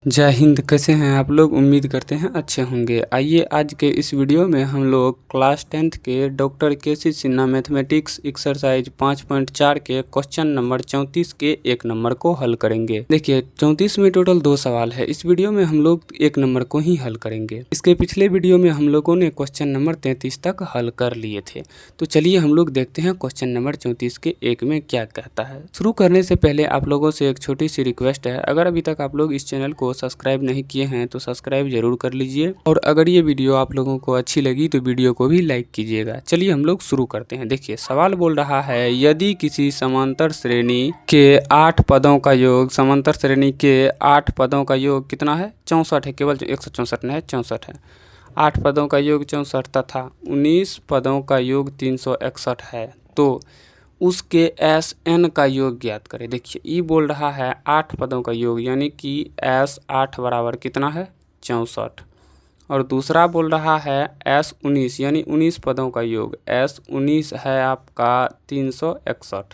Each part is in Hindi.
जय हिंद। कैसे हैं आप लोग? उम्मीद करते हैं अच्छे होंगे। आइए आज के इस वीडियो में हम लोग क्लास 10th के डॉक्टर केसी सिन्हा मैथमेटिक्स एक्सरसाइज 5.4 के क्वेश्चन नंबर 34 के 1 नंबर को हल करेंगे। देखिए 34 में टोटल 2 सवाल है। इस वीडियो में हम लोग 1 नंबर को ही हल करेंगे। इसके पिछले वीडियो में हम लोगों ने क्वेश्चन नंबर 33 तक हल कर लिए थे। तो चलिए हम लोग देखते हैं क्वेश्चन नंबर 34 के 1 में क्या कहता है। शुरू करने से पहले आप लोगों से एक छोटी सी रिक्वेस्ट है, अगर अभी तक आप लोग इस चैनल को सब्सक्राइब नहीं किए हैं तो सब्सक्राइब जरूर कर लीजिए, और अगर ये वीडियो आप लोगों को अच्छी लगी तो वीडियो को भी लाइक कीजिएगा। चलिए हम लोग शुरू करते हैं। देखिए सवाल बोल रहा है, यदि किसी समांतर श्रेणी के 8 पदों का योग, समांतर श्रेणी के 8 पदों का योग कितना है? 64 है। केवल 164 नहीं है, 64 है। 8 पदों का योग 64 तथा 19 पदों का योग 361 है, तो उसके एस एन का योग ज्ञात करें। देखिए ई बोल रहा है 8 पदों का योग, यानी कि एस 8 बराबर कितना है? 64। और दूसरा बोल रहा है एस 19, यानी 19 पदों का योग, एस 19 है आपका 361।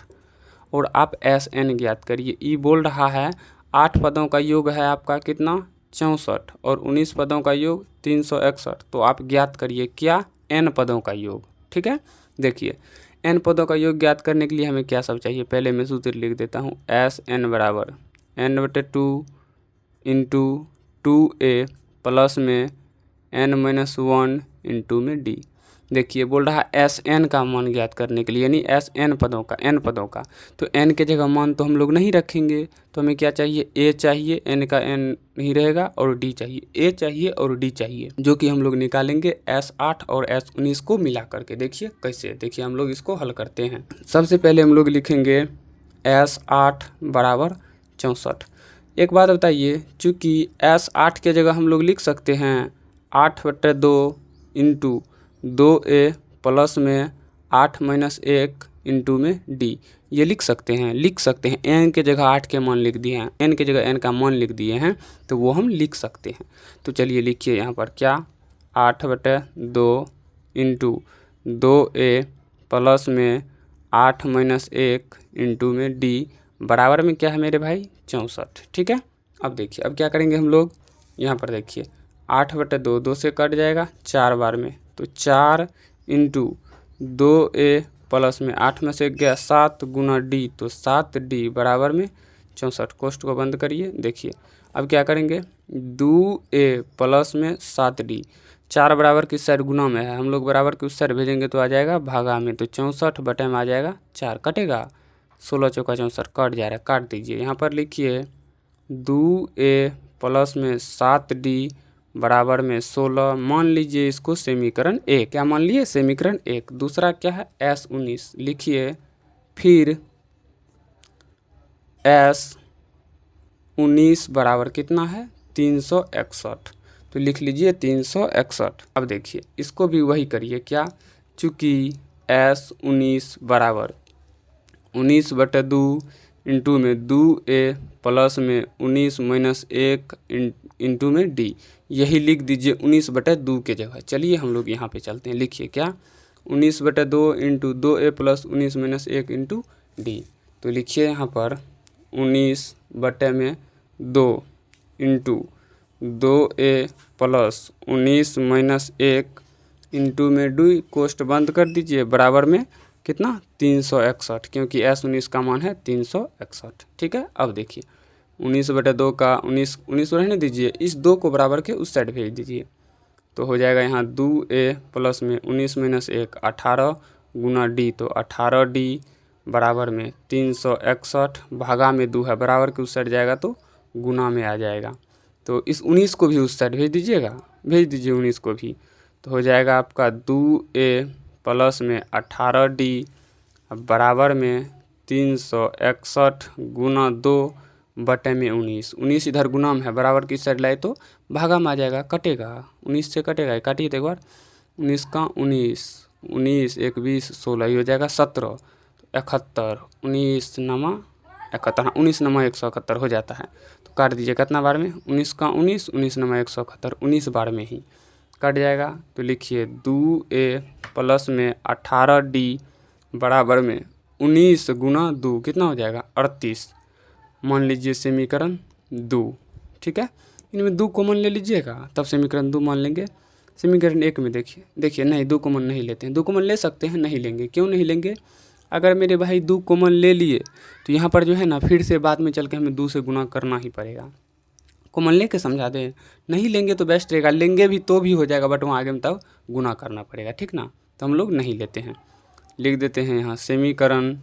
और आप एस एन ज्ञात करिए। ई बोल रहा है 8 पदों का योग है आपका कितना? 64, और 19 पदों का योग 361। तो आप ज्ञात करिए क्या? एन पदों का योग। ठीक है, देखिए एन पदों का योग ज्ञात करने के लिए हमें क्या सब चाहिए? पहले मैं सूत्र लिख देता हूँ। एस एन बराबर n/2 इंटू 2a प्लस में n-1 इंटू में d। देखिए बोल रहा है एस एन का मान ज्ञात करने के लिए, यानी एस एन पदों का, एन पदों का। तो एन के जगह मान तो हम लोग नहीं रखेंगे, तो हमें क्या चाहिए? ए चाहिए, एन का एन नहीं रहेगा, और डी चाहिए। ए चाहिए और डी चाहिए, जो कि हम लोग निकालेंगे एस 8 और एस 19 को मिला करके। देखिए कैसे, देखिए हम लोग इसको हल करते हैं। सबसे पहले हम लोग लिखेंगे एस 8 बराबर 64। एक बात बताइए, चूँकि एस 8 के जगह हम लोग लिख सकते हैं 8/2 इंटू 2a प्लस में 8-1 इंटू में d। ये लिख सकते हैं, एन के जगह 8 के मान लिख दिए हैं, एन के जगह एन का मान लिख दिए हैं, तो वो हम लिख सकते हैं। तो चलिए लिखिए यहाँ पर क्या? 8/2 इंटू 2a प्लस में 8-1 इंटू में d बराबर में क्या है मेरे भाई? 64। ठीक है, अब देखिए अब क्या करेंगे हम लोग। यहाँ पर देखिए 8/2 2 से कट जाएगा 4 बार में, तो 4 इंटू 2a प्लस में 8 में से गया 7 गुना d, तो 7d बराबर में 64। कोष्ट को बंद करिए। देखिए अब क्या करेंगे? 2a प्लस में 7d, 4 बराबर किस साइड? गुना में है, हम लोग बराबर की उस साइड भेजेंगे तो आ जाएगा भागा में, तो 64 बटे में आ जाएगा 4, कटेगा 16 चौका 64, कट जा रहा है, काट दीजिए। यहाँ पर लिखिए 2a प्लस में 7d बराबर में 16। मान लीजिए इसको समीकरण 1। क्या मान लिए? समीकरण 1। दूसरा क्या है? एस 19 लिखिए, फिर एस 19 बराबर कितना है? 361। तो लिख लीजिए 361। अब देखिए इसको भी वही करिए। क्या? चूँकि एस 19 बराबर 19/2 इंटू में 2a प्लस में 19-1 इंटू में d, यही लिख दीजिए 19/2 के जगह। चलिए हम लोग यहाँ पे चलते हैं। लिखिए क्या? 19/2 into 2a plus 19-1 into d। तो लिखिए यहाँ पर 19/2 इंटू 2a प्लस 19-1 इंटू में d, कोष्ट बंद कर दीजिए, बराबर में कितना? 361, क्योंकि एस 19 का मान है 361। ठीक है, अब देखिए 19/2 का 19 रहने दीजिए, इस 2 को बराबर के उस साइड भेज दीजिए, तो हो जाएगा यहाँ 2a प्लस में 19-1 18 गुना d, तो 18d बराबर में 361, भागा में 2 है, बराबर के उस साइड जाएगा तो गुना में आ जाएगा। तो इस 19 को भी उस साइड भेज दीजिएगा, भेज दीजिए 19 को भी, तो हो जाएगा आपका 2a प्लस में 18d बराबर में 361 गुना 2 बटे में 19 इधर गुना में है, बराबर की साइड लाए तो भागा में आ जाएगा, कटेगा 19 से कटेगा, काटिए तो एक बार। 19 का 19 1 20 16, ये हो जाएगा 17, 71 19 नमा 71, 19 नमा 171 हो जाता है। तो काट दीजिए कितना बार में? 19 का 19 नमा 171, 19 बार में ही कट जाएगा। तो लिखिए 2a प्लस में 18d बराबर में 19 गुना 2 कितना हो जाएगा? 38। मान लीजिए समीकरण 2। ठीक है, इनमें 2 कॉमन ले लीजिएगा, तब समीकरण 2 मान लेंगे। समीकरण 1 में देखिए नहीं 2 कॉमन नहीं लेते हैं, 2 कॉमन ले सकते हैं, नहीं लेंगे। क्यों नहीं लेंगे? अगर मेरे भाई 2 कॉमन ले लिए तो यहाँ पर जो है ना फिर से बाद में चल के हमें 2 से गुना करना ही पड़ेगा। कॉमन लेके समझा दें, नहीं लेंगे तो बेस्ट रहेगा, लेंगे भी तो भी हो जाएगा, बट वहाँ आगे में तब गुना करना पड़ेगा, ठीक ना। तो हम लोग नहीं लेते हैं, लिख देते हैं यहाँ समीकरण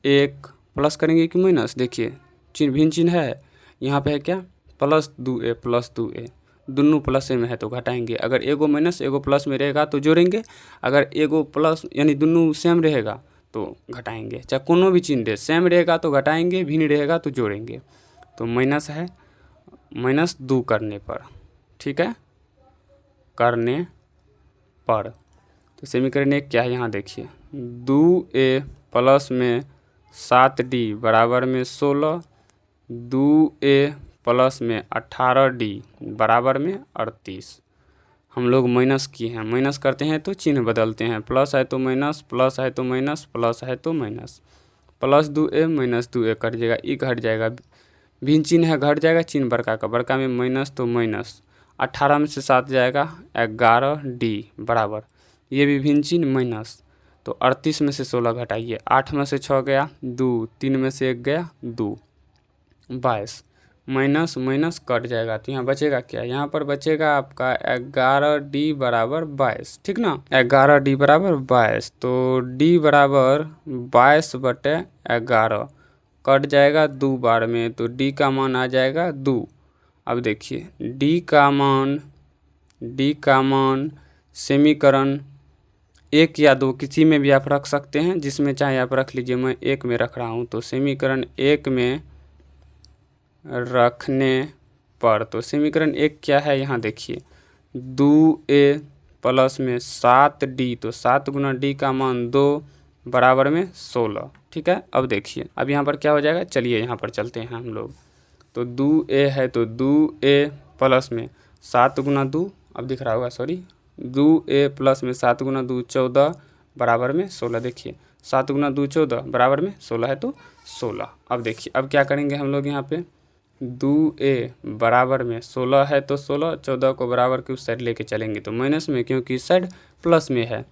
1 प्लस करेंगे कि माइनस। देखिए चिन्ह भिन्न चिन्ह है, यहाँ पे है क्या प्लस 2a, दोनों प्लस में है तो घटाएंगे। अगर एगो माइनस एगो प्लस में रहेगा तो जोड़ेंगे, अगर एगो प्लस यानी दोनों सेम रहेगा तो घटाएंगे। चाहे कोनो भी चिन्ह दे, सेम रहेगा तो घटाएंगे, भिन्न रहेगा तो जोड़ेंगे। तो माइनस है, माइनस 2 करने पर, ठीक है, करने पर। तो समीकरण 1 क्या है यहाँ देखिए, 2a प्लस में 7d बराबर में 16, 2a प्लस में 18d बराबर में 38। हम लोग माइनस किए हैं, माइनस करते हैं तो चिन्ह बदलते हैं, प्लस है तो माइनस, प्लस है तो माइनस, प्लस है तो minus. Plus 2a minus 2a cut जाएगा, ई घट जाएगा, भिन्न चिन्ह है घट जाएगा, चिन्ह बड़का का, बड़का में माइनस तो माइनस, 18 में से 7 जाएगा 11d बराबर, ये भी भिन्न चिन्ह माइनस, तो 38 में से 16 घटाइए, 8 में से 6 गया 2, 3 में से 1 गया 2, 22, माइनस माइनस कट जाएगा, तो यहाँ बचेगा क्या, यहाँ पर बचेगा आपका 11d बराबर 22, ठीक ना। 11d बराबर 22, तो d बराबर 22/11 कट जाएगा 2 बार में, तो d का मान आ जाएगा 2। अब देखिए d का मान समीकरण 1 या 2 किसी में भी आप रख सकते हैं, जिसमें चाहे आप रख लीजिए, मैं 1 में रख रहा हूँ। तो समीकरण 1 में रखने पर, तो समीकरण 1 क्या है यहाँ देखिए, 2a प्लस में 7d, तो 7 गुना d का मान 2 बराबर में 16, ठीक है। अब देखिए अब यहाँ पर क्या हो जाएगा, चलिए यहाँ पर चलते हैं हम लोग। तो 2a है तो 2a प्लस में 7 गुना 2, अब दिख रहा होगा सॉरी, 2a प्लस में 7 गुना 2 14 बराबर में 16। देखिए 7 गुना 2 14 बराबर में 16 है तो 16। अब देखिए अब क्या करेंगे हम लोग, यहाँ पे 2a बराबर में 16 है तो 16, 14 को बराबर के उस साइड लेके चलेंगे तो माइनस में, क्योंकि इस साइड प्लस में है।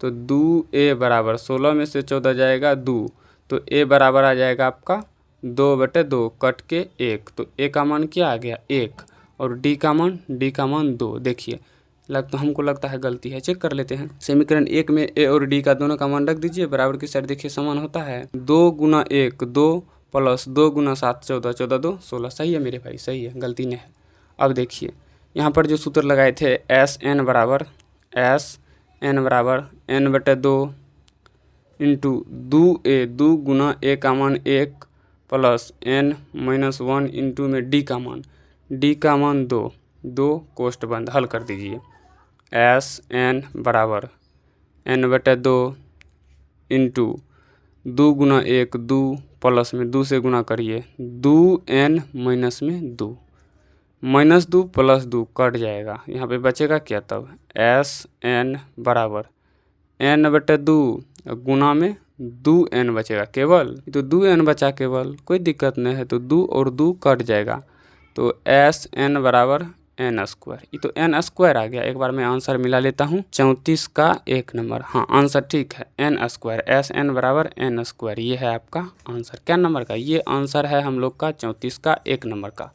तो 2a बराबर 16 में से 14 जाएगा 2, तो a बराबर आ जाएगा आपका 2/2 कट के 1, तो a का मान क्या आ गया 1, और d का मान 2। देखिए हमको लगता है गलती है, चेक कर लेते हैं। समीकरण 1 में a और d का दोनों का मान रख दीजिए, बराबर की साइड देखिए समान होता है, 2 गुना 1 2 प्लस 2 गुना 7 14, 14 2 16। सही है मेरे भाई, सही है, गलती नहीं है। अब देखिए यहाँ पर जो सूत्र लगाए थे SN बराबर n/2 into 2a, 2 Guna a का मान 1 प्लस n-1 इंटू में d का मान 2 कोष्ठ बंद, हल कर दीजिए। SN बराबर n/2 इंटू 2 गुना 1 2 प्लस में 2 से गुना करिए, 2n माइनस में 2, माइनस 2 प्लस 2 कट जाएगा, यहाँ पे बचेगा क्या तब, SN बराबर n/2 गुना में 2n बचेगा केवल, तो 2n बचा केवल, कोई दिक्कत नहीं है, तो 2 और 2 कट जाएगा, तो SN बराबर n²। ये तो n² आ गया। एक बार मैं आंसर मिला लेता हूँ, 34 का 1 नंबर, हाँ आंसर ठीक है n², SN बराबर n², ये है आपका आंसर। क्या नंबर का, ये आंसर है हम लोग का 34 का 1 नंबर का।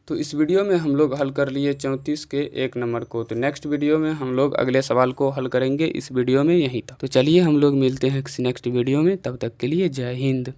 तो इस वीडियो में हम लोग हल कर लिए 34 के 1 नंबर को। तो नेक्स्ट वीडियो में हम लोग अगले सवाल को हल करेंगे, इस वीडियो में यहीं तक। तो चलिए हम लोग मिलते हैं किसी नेक्स्ट वीडियो में, तब तक के लिए जय हिंद।